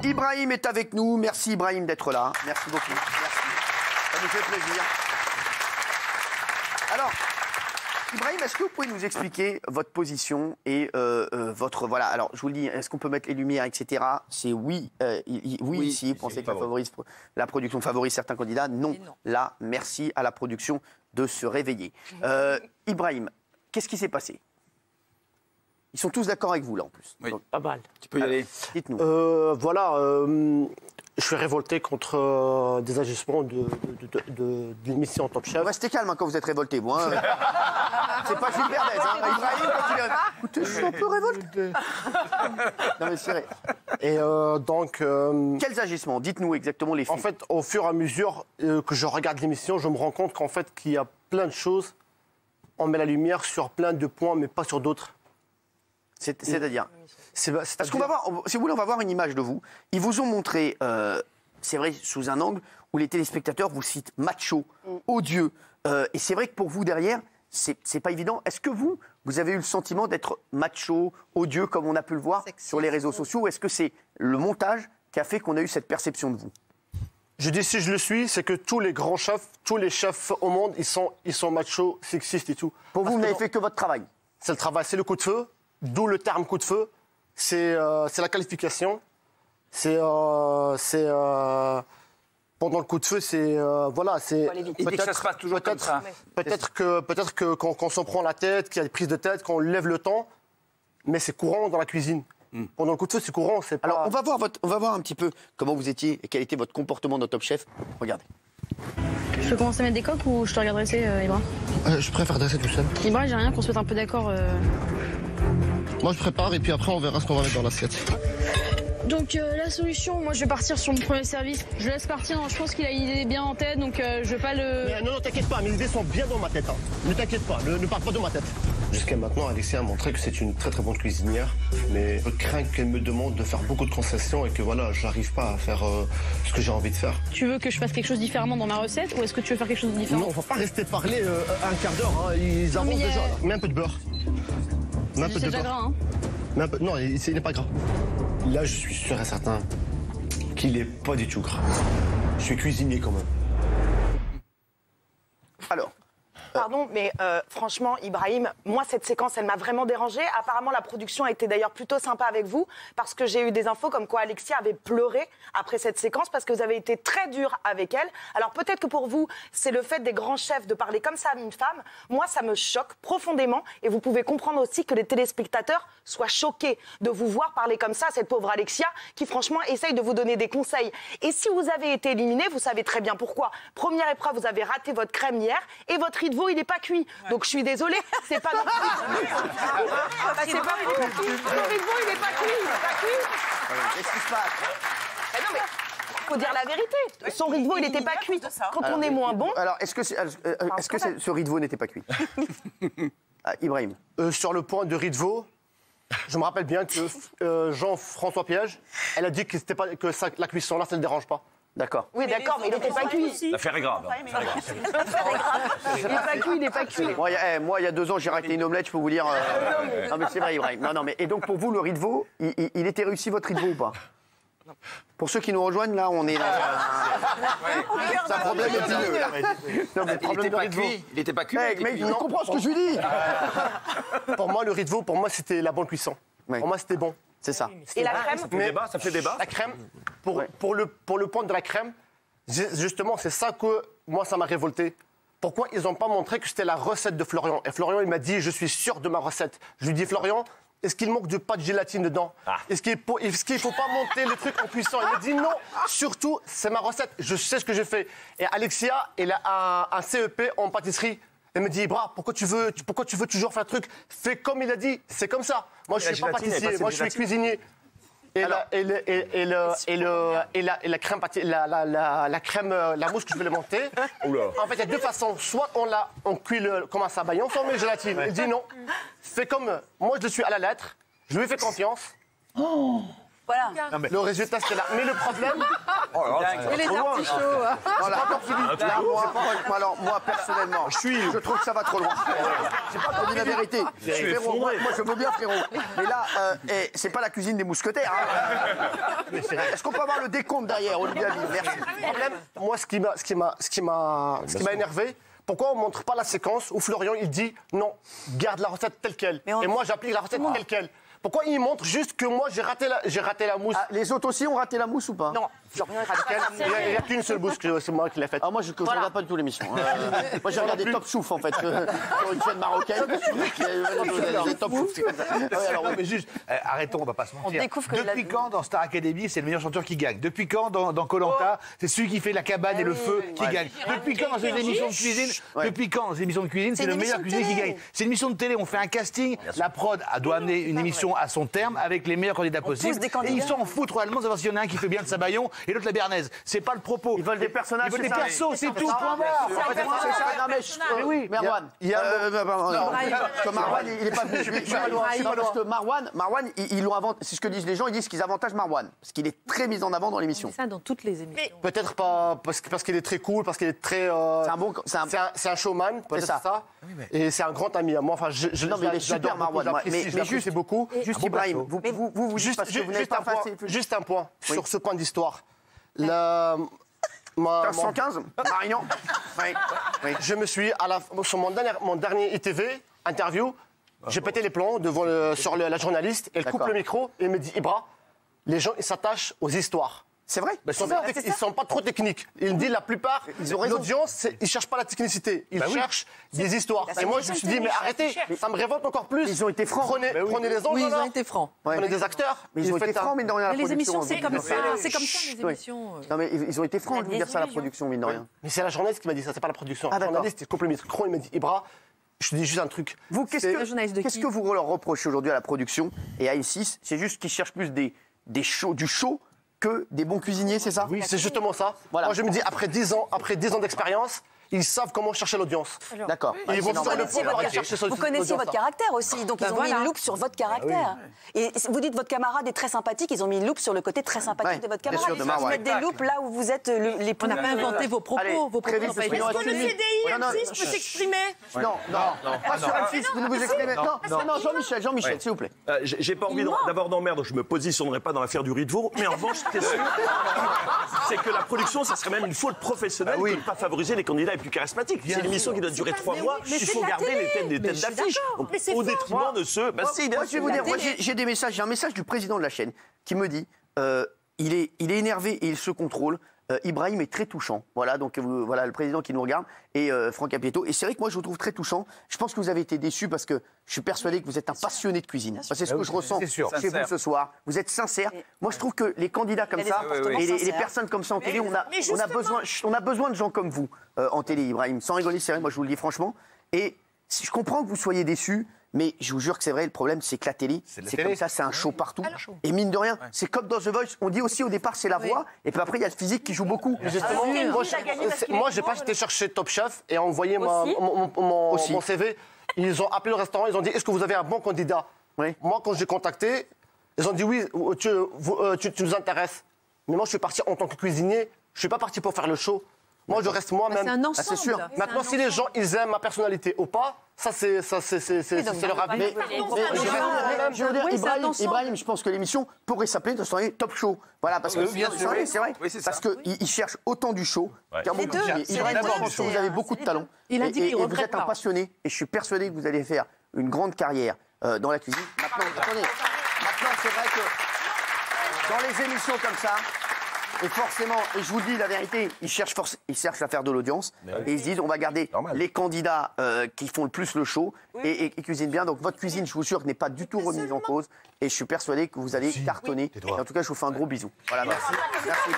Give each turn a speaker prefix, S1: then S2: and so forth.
S1: Ibrahim est avec nous. Merci Ibrahim d'être là. Merci beaucoup. Merci. Ça nous fait plaisir. Alors, Ibrahim, est-ce que vous pouvez nous expliquer votre position et votre... Voilà, alors je vous le dis, est-ce qu'on peut mettre les lumières, etc. C'est oui, oui, ici, vous pensez que la production favorise certains candidats. Non. Là, merci à la production de se réveiller. Ibrahim, qu'est-ce qui s'est passé? Ils sont tous d'accord avec vous, là, en plus.
S2: Oui.
S1: Donc,
S3: Pas mal.
S2: Tu peux y aller.
S1: dites-nous.
S3: Je suis révolté contre des agissements de l'émission Top Chef.
S1: Restez calme hein, quand vous êtes révolté, vous. Hein. C'est pas Gilles Verdez, hein. Ibrahim, quand il a... Écoutez, je suis un peu révolté. Non, mais c'est vrai.
S3: Et donc...
S1: Quels agissements? Dites-nous exactement les faits.
S3: En fait, au fur et à mesure que je regarde l'émission, je me rends compte qu'en fait, qu'il y a plein de choses. On met la lumière sur plein de points, mais pas sur d'autres.
S1: C'est-à-dire Parce qu'on va voir, si vous voulez, on va voir une image de vous. Ils vous ont montré, c'est vrai, sous un angle où les téléspectateurs vous citent macho, odieux. Et c'est vrai que pour vous, derrière, c'est pas évident. Est-ce que vous avez eu le sentiment d'être macho, odieux, comme on a pu le voir sur les réseaux sociaux, ou est-ce que c'est le montage qui a fait qu'on a eu cette perception de vous?
S3: Je dis si je le suis, c'est que tous les grands chefs, tous les chefs au monde, ils sont machos, sexistes et tout.
S1: Pour vous, vous n'avez fait que votre travail?
S3: C'est le travail, c'est le coup de feu. D'où le terme coup de feu, c'est la qualification. Pendant le coup de feu, c'est voilà, c'est
S2: Il dit que ça se passe toujours comme ça.
S3: Peut-être que qu'on s'en prend la tête, qu'il y a des prises de tête, qu'on lève le temps, mais c'est courant dans la cuisine. Pendant le coup de feu, c'est courant. C'est pas...
S1: Alors, on va voir un petit peu comment vous étiez et quel était votre comportement dans Top Chef. Regardez.
S4: Je peux commencer à mettre des coques ou je te regarde dresser, Ibra?
S5: Je préfère dresser tout seul.
S4: Ibra, j'ai rien qu'on se mette un peu d'accord.
S5: Moi, je prépare et puis après, on verra ce qu'on va mettre dans l'assiette.
S4: Donc, la solution, moi, je vais partir sur mon premier service. Je laisse partir, non, je pense qu'il a une idée bien en tête, donc je vais pas le...
S3: Mais non, t'inquiète pas, mes idées sont bien dans ma tête. Hein. Ne t'inquiète pas, ne parle pas de ma tête. Jusqu'à maintenant, Alexia a montré que c'est une très très bonne cuisinière, mais je crains qu'elle me demande de faire beaucoup de concessions et que voilà, j'arrive pas à faire ce que j'ai envie de faire.
S4: Tu veux que je fasse quelque chose différemment dans ma recette ou est-ce que tu veux faire quelque chose de différent?
S3: Non, on va pas rester parler un quart d'heure, hein. Ils avancent déjà. Mets un peu de beurre. Mets un peu de
S4: déjà
S3: beurre.
S4: gras, hein.
S3: Non, il n'est pas gras. Là, je suis sûr et certain qu'il n'est pas du tout gras. Je suis cuisinier quand même.
S1: Alors.
S6: Pardon, mais franchement, Ibrahim, moi, cette séquence, elle m'a vraiment dérangée. Apparemment, la production a été d'ailleurs plutôt sympa avec vous, parce que j'ai eu des infos comme quoi Alexia avait pleuré après cette séquence, parce que vous avez été très dur avec elle. Alors peut-être que pour vous, c'est le fait des grands chefs de parler comme ça à une femme. Moi, ça me choque profondément, et vous pouvez comprendre aussi que les téléspectateurs soient choqués de vous voir parler comme ça à cette pauvre Alexia, qui franchement essaye de vous donner des conseils. Et si vous avez été éliminé, vous savez très bien pourquoi. Première épreuve, vous avez raté votre crème hier, et votre riz de veau, il n'est pas cuit. Ouais. Donc je suis désolée, c'est pas non plus. C'est pas non plus. Le riz de veau, il n'est pas cuit. Il n'est pas cuit.
S1: Qu'est-ce qui se passe?
S6: Non, mais faut dire la vérité. Son riz de veau, il n'était pas cuit. Quand on est moins bon.
S1: Alors, est-ce que ce riz de veau n'était pas cuit? Ibrahim.
S3: Sur le point de riz de veau, je me rappelle bien que Jean-François Piège, elle a dit que, la cuisson-là, ça ne le dérange pas.
S1: D'accord.
S6: Oui, d'accord, mais il n'était pas cuit.
S2: L'affaire est grave.
S6: Il n'est pas cuit, il n'est pas cuit.
S1: Moi, il y a 2 ans, j'ai raté une omelette, je peux vous dire. Non, mais c'est vrai, Ibrahim. Non, mais et donc pour vous, le riz de veau, il était réussi votre riz de veau ou pas? Pour ceux qui nous rejoignent, là, on est là. C'est un problème épineux, là.
S2: Non, mais il n'était pas cuit.
S1: Mais il comprend ce que je lui dis.
S3: Pour moi, le riz de veau, c'était la bonne cuisson.
S1: Oui.
S3: Pour moi, c'était bon.
S1: C'est ça.
S6: Et la crème?
S2: Ça fait débat.
S3: La crème, pour le point de la crème, justement, c'est ça que moi, ça m'a révolté. Pourquoi ils n'ont pas montré que c'était la recette de Florian? Et Florian, il m'a dit, je suis sûr de ma recette. Je lui dis, Florian, est-ce qu'il manque de pâte de gélatine dedans? Est-ce qu'il ne faut pas monter le truc en cuisson? Il m'a dit non, surtout, c'est ma recette. Je sais ce que j'ai fait. Et Alexia, elle a un CEP en pâtisserie. Elle me dit, Ibra, pourquoi tu veux toujours faire le truc? Fais comme il a dit, c'est comme ça. Moi, je ne suis pas pâtissier, moi, je suis cuisinier. Et la crème, la mousse que je vais le monter. En fait, il y a 2 façons. Soit on cuit comme un sabayon, soit on met gélatine. Il dit non. Fais comme moi, je le suis à la lettre. Je lui fais confiance.
S7: Voilà.
S3: Le résultat, c'était là. Mais le problème,
S7: Et les artichauts.
S1: Voilà. Là, moi, personnellement, je trouve que ça va trop loin. J'ai pas pour dire la vérité. Frérot, moi, je veux bien, frérot. Mais là, c'est pas la cuisine des mousquetaires. Hein. Est-ce qu'on peut avoir le décompte derrière, Olivier Aviv? Merci.
S3: problème, moi, ce qui m'a énervé, pourquoi on ne montre pas la séquence où Florian, il dit non, garde la recette telle quelle. Et moi, j'applique la recette telle quelle. Pourquoi il montre juste que moi, j'ai raté la mousse?
S1: Ah, les autres aussi ont raté la mousse ou pas?
S6: Non, Florian est radical.
S3: Il n'y a qu'une seule mousse, c'est moi qui l'ai faite.
S1: Ah, moi, je ne regarde pas du tout l'émission. Moi, j'ai regardé Top Chouf, en fait, sur une chaîne marocaine. Les Top Chouf, c'est comme ça.
S8: Ouais, alors, mais juste, arrêtons, on va pas se mentir. Depuis quand dans Star Academy, c'est le meilleur chanteur qui gagne? Depuis quand dans Koh-Lanta, c'est celui qui fait la cabane et le feu qui gagne? Depuis quand dans ces émissions de cuisine, depuis quand dans ces émissions de cuisine, c'est le meilleur cuisinier qui gagne? C'est une émission de télé, on fait un casting, la prod doit amener une émission à son terme avec les meilleurs candidats possibles. Et ils s'en foutent royalement de savoir s'il y en a un qui fait bien de Sabayon et l'autre la béarnaise. C'est pas le propos.
S1: Ils veulent des personnages.
S8: Ils veulent des persos, c'est tout. Point barre.
S1: Mais oui, Marwan. Marwan, il n'est pas venu. Parce que Marwan, ils l'ont inventé. C'est ce que disent les gens. Ils disent qu'ils avantagent Marwan. Parce qu'il est très mis en avant dans l'émission.
S7: C'est ça dans toutes les émissions.
S3: Peut-être pas parce qu'il est très cool, parce qu'il est très. C'est un showman, peut-être ça. Et c'est un grand ami à moi. Enfin,
S1: non, mais il est super, Marwan.
S3: Mais juste beaucoup.
S1: Juste Ibrahim, vous dites parce que vous n'êtes pas facile.
S3: Juste un point sur ce point d'histoire.
S1: 1515, Marignan.
S3: Je me suis, sur mon dernier ITV, interview, j'ai pété les plombs sur la journaliste, elle coupe le micro et me dit Ibra, les gens ils s'attachent aux histoires.
S1: C'est vrai?
S3: Ils ne sont pas trop techniques. Il me dit la plupart, l'audience, ils ne cherchent pas la technicité. Ils cherchent des histoires. Et moi, je me suis dit, mais arrêtez, ça me révolte encore plus.
S1: Ils ont été francs.
S3: Prenez les anges.
S7: Oui, ils ont été francs.
S3: Prenez des acteurs.
S1: Mais ils ont été francs, mine de rien, la
S7: Les
S1: production.
S7: émissions, c'est comme ça. C'est comme ça, les émissions.
S1: Non, mais ils ont été francs de dire ça à la production, mine de rien.
S3: Mais c'est la journaliste qui m'a dit ça, c'est pas la production. La journaliste, il coupe le micro, il m'a dit, Ibra, je te dis juste un truc.
S1: Vous, qu'est-ce que vous leur reprochez aujourd'hui à la production et à M6? C'est juste qu'ils cherchent plus du show que des bons cuisiniers, c'est ça?
S3: Oui, c'est justement ça. Voilà. Moi, je me dis, après 10 ans d'expérience, ils savent comment chercher l'audience.
S1: D'accord.
S3: Ils vont faire le point pour aller chercher
S9: Vous connaissez votre caractère aussi, donc ils ont mis une loupe sur votre caractère. Et vous dites votre camarade est très sympathique, ils ont mis une loupe sur le côté très sympathique de votre camarade. Ils mettent des loupes là où vous êtes les plus...
S7: On n'a pas inventé vos propos. Vos propos n'ont pas été
S6: Est-ce que le CDI M6 peut s'exprimer?
S1: Non, pas sur M6, vous ne vous exprimez. Non, Jean-Michel, s'il vous plaît.
S10: J'ai pas envie d'avoir d'emmerde, donc je me positionnerai pas dans l'affaire du riz de veau. Mais en revanche, ce qui est sûr, c'est que la production, ça serait même une faute professionnelle de ne pas favoriser les candidats les plus charismatiques. C'est une émission qui doit durer 3 mois. Il faut garder les têtes d'affiche au détriment de ceux.
S1: Moi, je vais vous dire, j'ai des messages. J'ai un message du président de la chaîne qui me dit il est énervé et il se contrôle. Ibrahim est très touchant. Voilà, donc voilà le président qui nous regarde et Franck Apieto. Et c'est vrai que moi je vous trouve très touchant. Je pense que vous avez été déçus parce que je suis persuadé que vous êtes un passionné de cuisine. C'est ce que je ressens chez vous ce soir. Vous êtes sincère. Moi je trouve que les candidats comme ça et les personnes comme ça en télé, on a besoin de gens comme vous en télé, Ibrahim. Sans rigoler, c'est vrai. Moi je vous le dis franchement. Et je comprends que vous soyez déçus. Mais je vous jure que c'est vrai, le problème, c'est que la télé, c'est comme ça, c'est un show partout. Et mine de rien, c'est comme dans The Voice, on dit aussi au départ, c'est la voix, et puis après, il y a le physique qui joue beaucoup.
S3: Justement, moi, j'ai pas été chercher Top Chef et envoyé mon CV. Ils ont appelé le restaurant, ils ont dit, est-ce que vous avez un bon candidat? Moi, quand j'ai contacté, ils ont dit, oui, tu nous intéresses. Mais moi, je suis parti en tant que cuisinier, je suis pas parti pour faire le show. Moi, je reste moi-même.
S7: C'est un ensemble.
S3: C'est sûr. Maintenant, si les gens, ils aiment ma personnalité ou pas, ça, c'est leur avis.
S1: Je veux dire, Ibrahim, je pense que l'émission pourrait s'appeler Top Show. Voilà, parce que c'est vrai. Parce qu'ils cherchent autant du show qu'un bon cuisinier. Ibrahim, je pense que vous avez beaucoup de talent. Et vous êtes un passionné. Et je suis persuadé que vous allez faire une grande carrière dans la cuisine. Maintenant, c'est vrai que dans les émissions comme ça, et forcément, et je vous le dis la vérité, ils cherchent à faire de l'audience. Et ils se disent, on va garder les candidats qui font le plus le show et cuisinent bien. Donc votre cuisine, je vous jure, n'est pas du tout remise en cause. Et je suis persuadé que vous allez cartonner. Et en tout cas, je vous fais un gros bisou. Voilà, merci. Merci.